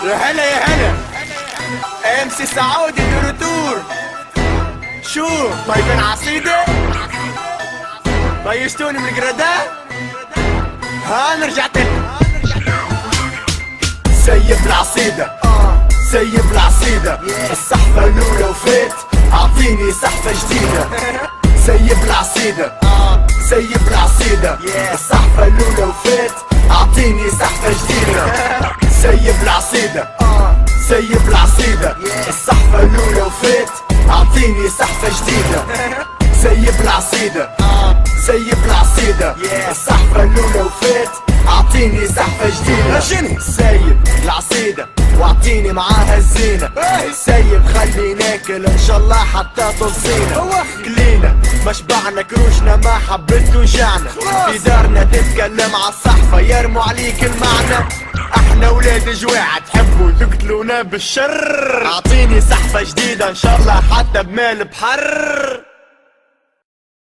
يا هلا يا هلا ام سي سعودي دو رتور. شو طيبين عصيدة؟ طيشتوني من القردة؟ ها نرجع تاني. سيب العصيدة سيب العصيدة، السحفة الأولى وفات أعطيني سحفة جديدة. سيب العصيدة سيب العصيدة، السحفة الأولى وفات أعطيني سحفة جديدة. سيب العصيدة سيب العصيدة، السحفة الأولى وفات أعطيني سحفة جديدة. سيب العصيدة سيب العصيدة، السحفة الأولى وفات أعطيني سحفة جديدة. شنو سيب العصيدة واعطيني معاها الزينة. سيب خلي ناكل ان شاء الله حتى توصينا. كلينا ما شبعنا كروشنا ما حبيت توجعنا. في دارنا تتكلم عالصحفة يرموا عليك المعنى. احنا ولاد جواعة تحبوا تقتلونا بالشر. اعطيني سحفة جديدة ان شاء الله حتى بمال بحر.